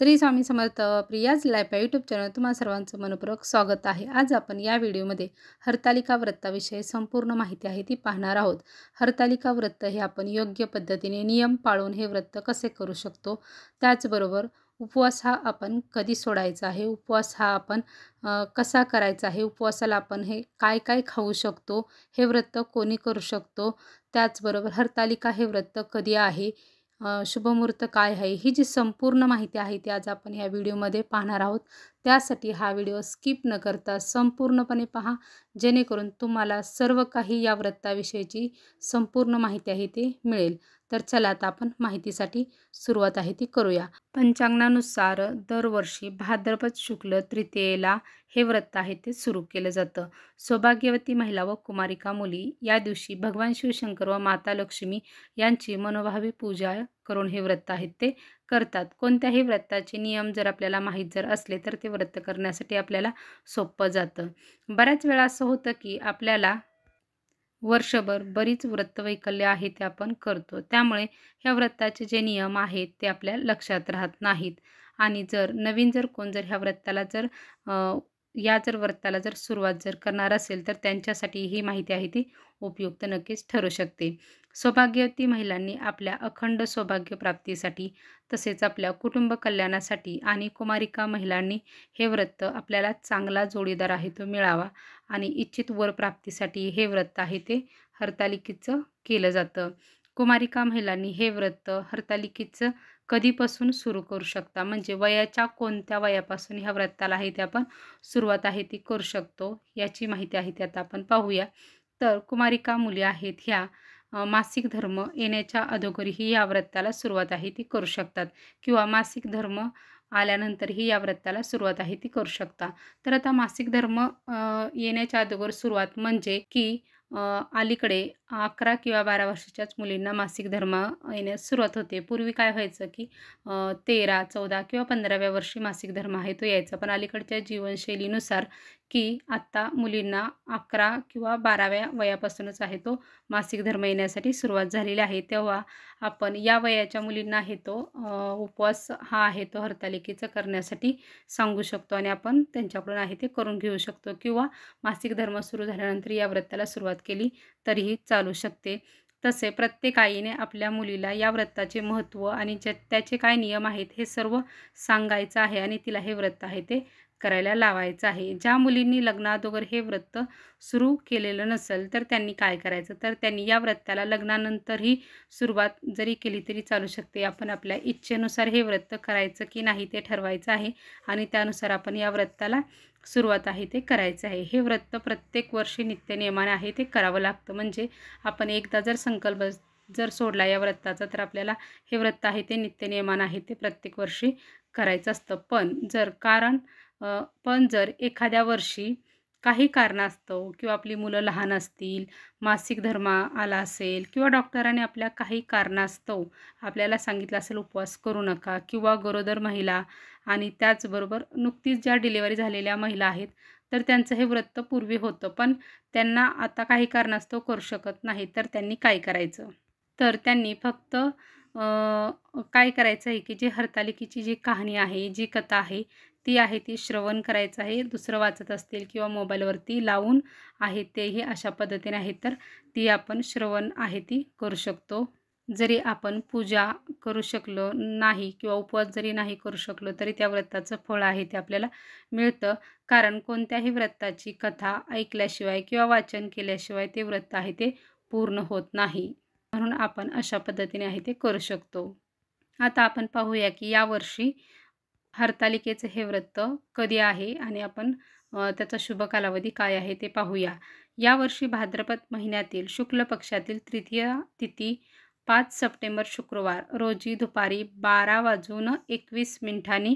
Shri Swami Samarth Priya's life या YouTube channel तुम्हा सर्वांचं मनपूर्वक स्वागत आहे। आज आपण या व्हिडिओमध्ये हरतालिका व्रताविषयी संपूर्ण माहिती आहे ती पाहणार आहोत। हरतालिका व्रत हे आपण योग्य पद्धतीने नियम पाळून हे व्रत कसे करू शकतो, त्याचबरोबर उपवास हा आपण कधी सोडायचा आहे, उपवास हा आपण कसा करायचा आहे, उपवासाला आपण हे काय काय खाऊ शकतो, हे व्रत कोणी करू शकतो, त्याचबरोबर हरतालिका हे व्रत कधी आहे, शुभमुहूर्त काय आहे, ही जी संपूर्ण माहिती आहे ती आज आपण या व्हिडिओमध्ये पाहणार आहोत। त्यासाठी हा व्हिडिओ स्किप न करता संपूर्णपणे पहा, जेणेकरून तुम्हाला सर्व काही या व्रताविषयीची संपूर्ण माहिती आहे ती मिळेल। तर चला आता आपण माहितीसाठी सुरुवात आहे ती करूया। पंचांगानुसार दरवर्षी भाद्रपद शुक्ल तृतीयेला हे व्रत आहे ते सुरू केलं जातं। सौभाग्यवती महिला व कुमारिका मुली या दिवशी भगवान शिवशंकर व माता लक्ष्मी यांची मनोभावी पूजा करून हे व्रत आहेत ते करतात। कोणत्याही व्रताचे नियम जर आपल्याला माहीत जर असले तर ते व्रत करण्यासाठी आपल्याला सोपं जातं। बऱ्याच वेळा असं होतं की आपल्याला वर्षभर बरीच व्रतवैकल्य आहे ते आपण करतो, त्यामुळे ह्या व्रताचे जे नियम आहेत ते आपल्या लक्षात राहत नाहीत। आणि जर नवीन जर कोण जर ह्या व्रताला जर व्रताला जर सुरुवात जर करणार असेल तर त्यांच्यासाठी ही माहिती आहे ती उपयुक्त नक्कीच ठरू शकते। सौभाग्यवती महिलांनी आपल्या अखंड सौभाग्य प्राप्तीसाठी तसेच आपल्या कुटुंब कल्याणासाठी आणि कुमारिका महिलांनी हे व्रत आपल्याला चांगला जोडीदार आहे तो मिळावा आणि इच्छित वर प्राप्तीसाठी हे व्रत आहे ते हरतालिकेचं केलं जातं। कुमारिका महिलांनी हे व्रत हरतालिकेचं कधीपासून सुरू करू शकता, म्हणजे वयाच्या कोणत्या वयापासून ह्या व्रताला आहे ते आपण सुरुवात आहे ती करू शकतो, याची माहिती आहे ती आता आपण पाहूया। तर कुमारिका मुली आहेत ह्या मासिक धर्म येण्याच्या अगोदरही या व्रताला सुरुवात आहे ती करू शकतात, किंवा मासिक धर्म आल्यानंतरही या व्रताला सुरुवात आहे ती करू शकता। तर आता मासिक धर्म येण्याच्या अगोदर सुरुवात म्हणजे की अलीकडे 11 किंवा 12 वर्षाच्याच मुलींना मासिक धर्म येण्यास सुरुवात होते। पूर्वी काय व्हायचं की 13, 14 किंवा 15व्या वर्षी मासिक धर्म आहे तो यायचा, पण अलीकडच्या जीवनशैलीनुसार की आत्ता मुलींना 11 किंवा 12व्या वयापासूनच आहे तो मासिक धर्म येण्यासाठी सुरुवात झालेली आहे। तेव्हा आपण या वयाच्या मुलींना आहे तो उपवास हा आहे तो हरतालिकेचा करण्यासाठी सांगू शकतो आणि आपण त्यांच्याकडून आहे ते करून घेऊ शकतो, किंवा मासिक धर्म सुरू झाल्यानंतर या व्रताला सुरुवात केली तरीही चालू शकते। तसे प्रत्येक आईने आपल्या मुलीला या व्रताचे महत्त्व आणि त्याचे काय नियम आहेत हे सर्व सांगायचं आहे आणि तिला हे व्रत आहे ते करायला लावायचं आहे। ज्या मुलींनी लग्नाअगोदर हे व्रत सुरू केलेलं नसेल तर त्यांनी काय करायचं, तर त्यांनी या व्रताला लग्नानंतरही सुरुवात जरी केली तरी चालू शकते। आपण आपल्या इच्छेनुसार हे व्रत करायचं की नाही ते ठरवायचं आहे आणि त्यानुसार आपण या व्रताला सुरुवात आहे ते करायचं आहे। हे व्रत प्रत्येक वर्षी नित्यनियमाने आहे ते करावं लागतं, म्हणजे आपण एकदा जर संकल्प जर सोडला या व्रताचा तर आपल्याला हे व्रत आहे ते नित्यनियमाने आहे ते प्रत्येक वर्षी करायचं असतं। पण जर एखाद्या वर्षी काही कारणास्तव किंवा आपली मुलं लहान असतील, मासिक धर्म आला असेल, किंवा डॉक्टरांनी आपल्या काही कारणास्तव आपल्याला सांगितलं असेल उपवास करू नका, किंवा गरोदर महिला आणि त्याचबरोबर नुकतीच ज्या डिलिव्हरी झालेल्या महिला आहेत तर त्यांचं हे व्रत पूर्वी होतं, पण त्यांना आता काही कारणास्तव करू शकत नाही, तर त्यांनी काय करायचं, तर त्यांनी फक्त काय करायचं आहे की जी हरतालिकेची जी कहाणी आहे, जी कथा आहे ती आहे ती श्रवण करायचं आहे। दुसरं वाचत असतील किंवा मोबाईलवरती लावून आहे तेही अशा पद्धतीने आहे तर ती आपण श्रवण आहे ती करू शकतो। जरी आपण पूजा करू शकलो नाही किंवा उपवास जरी नाही करू शकलो तरी त्या व्रताचं फळ आहे ते आपल्याला मिळतं, कारण कोणत्याही व्रताची कथा ऐकल्याशिवाय किंवा वाचन केल्याशिवाय ते व्रत आहे ते पूर्ण होत नाही, म्हणून आपण अशा पद्धतीने आहे ते करू शकतो। आता आपण पाहूया की यावर्षी हरतालिकेचं हे व्रत कधी आहे आणि आपण त्याचा शुभ कालावधी काय आहे ते पाहूया। यावर्षी भाद्रपद महिन्यातील शुक्ल पक्षातील तृतीय तिथी 5 सप्टेंबर शुक्रवार रोजी दुपारी 12:21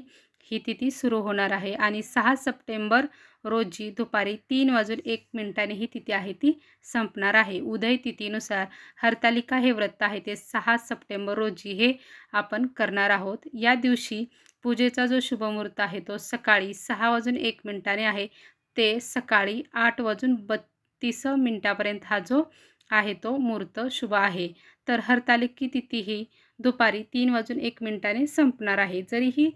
ही तिथी सुरू होणार आहे आणि 6 सप्टेंबर रोजी दुपारी 3:01 ही तिथी आहे ती संपणार आहे। उदय तिथीनुसार हरतालिका हे व्रत आहे ते 6 सप्टेंबर रोजी हे आपण करणार आहोत। या दिवशी पूजेचा जो शुभमुहूर्त आहे तो सकाळी 6:01 आहे ते सकाळी 8:32 पर्यंत हा जो आहे तो मुहूर्त शुभ आहे। तर हरतालिकी तिथी ही दुपारी 3:01 संपणार आहे. जरी ही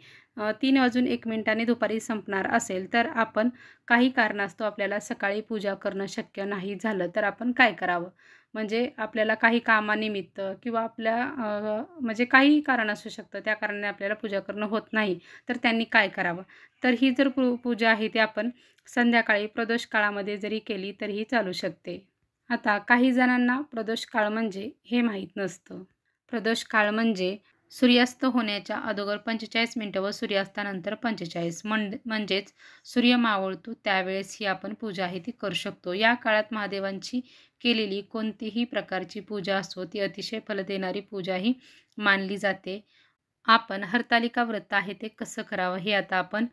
3:01 दुपारी संपणार असेल तर आपण काही कारणास्तव आपल्याला सकाळी पूजा करणं शक्य नाही झालं तर आपण काय करावं? म्हणजे आपल्याला काही कामानिमित्त किंवा आपल्या म्हणजे काही कारण असू शकतं, त्या कारणाने आपल्याला पूजा करणं होत नाही, तर त्यांनी काय करावं? तर ही जर पूजा आहे ती आपण संध्याकाळी प्रदोष काळामध्ये जरी केली तरीही चालू शकते. आता काही जणांना प्रदोष काळ म्हणजे हे माहीत नसतं. प्रदोष काळ म्हणजे सूर्यास्त होण्याच्या अगोदर 45 मिनिटं व सूर्यास्तानंतर 45 म्हणजेच सूर्य मावळतो त्यावेळेस ही आपण पूजा आहे ती करू शकतो. या काळात महादेवांची केलेली कोणतीही प्रकारची पूजा असो ती अतिशय फल देणारी पूजा ही मानली जाते. आपण हरतालिका व्रत आहे ते कसं करावं हे आता आपण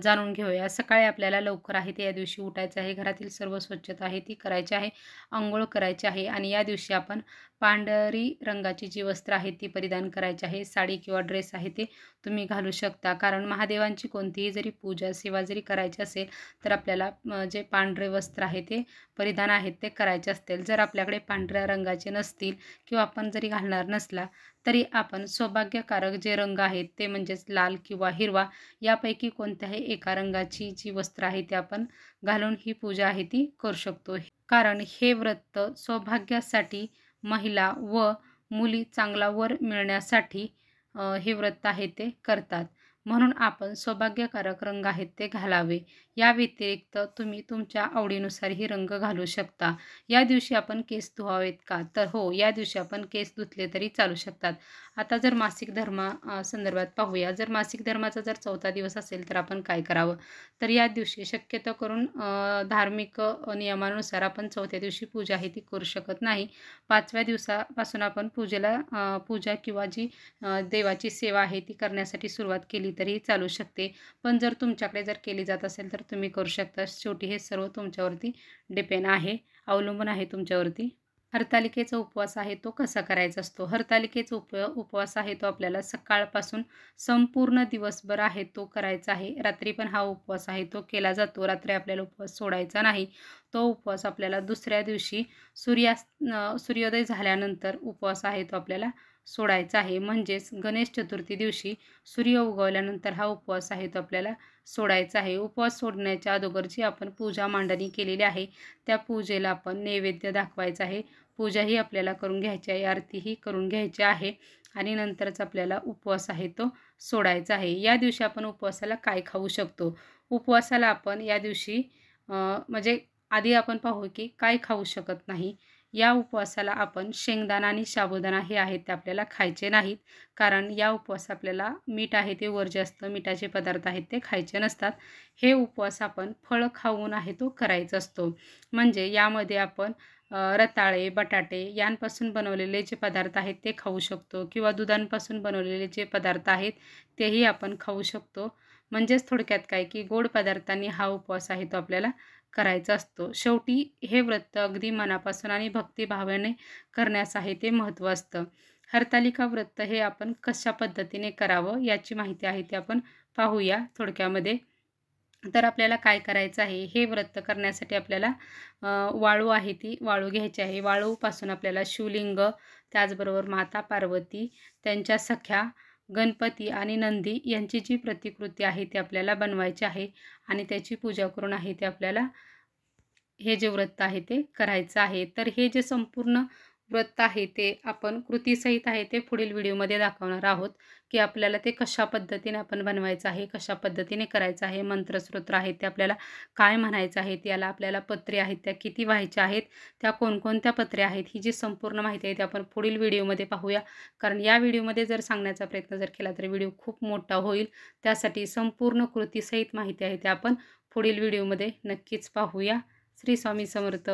जाणून घेऊया. सकाळी आपल्याला लवकर आहे ते या दिवशी उठायचं आहे. घरातील सर्व स्वच्छता आहे ती करायची आहे. अंघोळ करायची आहे आणि या दिवशी आपण पांढरी रंगाची जी वस्त्र आहेत ती परिधान करायची आहे. साडी किंवा ड्रेस आहे ते तुम्ही घालू शकता. कारण महादेवांची कोणतीही जरी पूजा, सेवा जरी करायची असेल तर आपल्याला जे पांढरे वस्त्र आहे ते परिधान आहेत ते करायचे असतील. जर आपल्याकडे पांढऱ्या रंगाचे नसतील किंवा आपण जरी घालणार नसला तरी आपण सौभाग्यकारक जे रंग आहेत ते म्हणजेच लाल किंवा हिरवा यापैकी कोणत्याही एका रंगाची जी वस्त्र आहे ते आपण घालून ही पूजा आहे ती करू शकतो. कारण हे व्रत सौभाग्यासाठी महिला व मुली चांगला वर मिळण्यासाठी हे व्रत आहे ते करतात. म्हणून आपण सौभाग्यकारक रंग आहेत ते घालावे. या व्यतिरिक्त तुम्ही तुमच्या आवडीनुसार ही रंग घालू शकता. या दिवशी आपण केस धुवावेत का? तर हो, या दिवशी आपण केस धुतले तरी चालू शकतात. आता जर मासिक संदर्भात पाहूया. जर मासिक धर्माचा जर 4था दिवस असेल तर आपण काय करावं? तर या दिवशी शक्यतो करून धार्मिक नियमानुसार आपण 4थ्या दिवशी पूजा आहे ती करू शकत नाही. 5व्या दिवसापासून आपण पूजा किंवा जी देवाची सेवा आहे ती करण्यासाठी सुरुवात केली तरीही चालू शकते. पण जर तुमच्याकडे जर केली जात असेल तर तुम्ही करू शकता. शेवटी हे सर्व तुमच्यावरती डिपेंड आहे, अवलंबून आहे तुमच्यावरती. हरतालिकेचा उपवास आहे तो कसा करायचा असतो? हरतालिकेचा उपवास आहे तो आपल्याला सकाळपासून संपूर्ण दिवसभर आहे तो करायचा आहे. रात्री पण हा उपवास आहे तो केला जातो. रात्री आपल्याला उपवास सोडायचा नाही. तो उपवास आपल्याला दुसऱ्या दिवशी सूर्योदय झाल्यानंतर उपवास आहे तो आपल्याला सोडायचा आहे. म्हणजेच गणेश चतुर्थी दिवशी सूर्य उगवल्यानंतर हा उपवास आहे तो आपल्याला सोडायचा आहे. उपवास सोडण्याच्या अगोदर जी आपण पूजा मांडणी केलेली आहे त्या पूजेला आपण नैवेद्य दाखवायचा आहे. पूजाही आपल्याला करून घ्यायची आहे, आरतीही करून घ्यायची आहे आणि नंतरच आपल्याला उपवास आहे तो सोडायचा आहे. या दिवशी आपण उपवासाला काय खाऊ शकतो? उपवासाला आपण या दिवशी म्हणजे आधी आपण पाहू की काय खाऊ शकत नाही. या उपवासाला आपण शेंगदाणा आणि साबुदाणा हे आहेत ते आपल्याला खायचे नाहीत. कारण या उपवास आपल्याला मीठ आहे ते वर्ज्य असतं. मिठाचे पदार्थ आहेत ते खायचे नसतात. हे उपवास आपण फळ खाऊन आहे तो करायचा असतो. म्हणजे यामध्ये आपण रताळे, बटाटे यांपासून बनवलेले जे पदार्थ आहेत ते खाऊ शकतो किंवा दुधांपासून बनवलेले जे पदार्थ आहेत तेही आपण खाऊ शकतो. म्हणजेच थोडक्यात काय की गोड पदार्थांनी हा उपवास आहे तो आपल्याला करायचा असतो. शेवटी हे व्रत अगदी मनापासून आणि भक्तिभावाने करण्यास आहे ते महत्त्व असतं. हरतालिका व्रत हे आपण कशा पद्धतीने करावं याची माहिती आहे ते आपण पाहूया थोडक्यामध्ये. तर आपल्याला काय करायचं आहे? हे व्रत करण्यासाठी आपल्याला वाळू आहे ती वाळू घ्यायची आहे. वाळूपासून आपल्याला शिवलिंग, त्याचबरोबर माता पार्वती, त्यांच्या सख्या, गणपती आणि नंदी यांची जी प्रतिकृती आहे ती आपल्याला बनवायची आहे आणि त्याची पूजा करून आहे ते आपल्याला हे जे व्रत आहे ते करायचं आहे. तर हे जे संपूर्ण व्रत आहे ते आपण कृतीसहित आहे ते पुढील व्हिडिओमध्ये दाखवणार आहोत की आपल्याला ते कशा पद्धतीने आपण बनवायचं आहे, कशा पद्धतीने करायचं आहे. मंत्रस्तोत्र आहेत ते आपल्याला काय म्हणायचं आहे, त्याला आपल्याला पत्रे आहेत त्या किती व्हायच्या आहेत, त्या कोणकोणत्या पत्रे आहेत, ही जी संपूर्ण माहिती आहे ती आपण पुढील व्हिडिओमध्ये पाहूया. कारण या व्हिडिओमध्ये जर सांगण्याचा प्रयत्न जर केला तर व्हिडिओ खूप मोठा होईल. त्यासाठी संपूर्ण कृतीसहित माहिती आहे ते आपण पुढील व्हिडिओमध्ये नक्कीच पाहूया. श्री स्वामी समर्थ.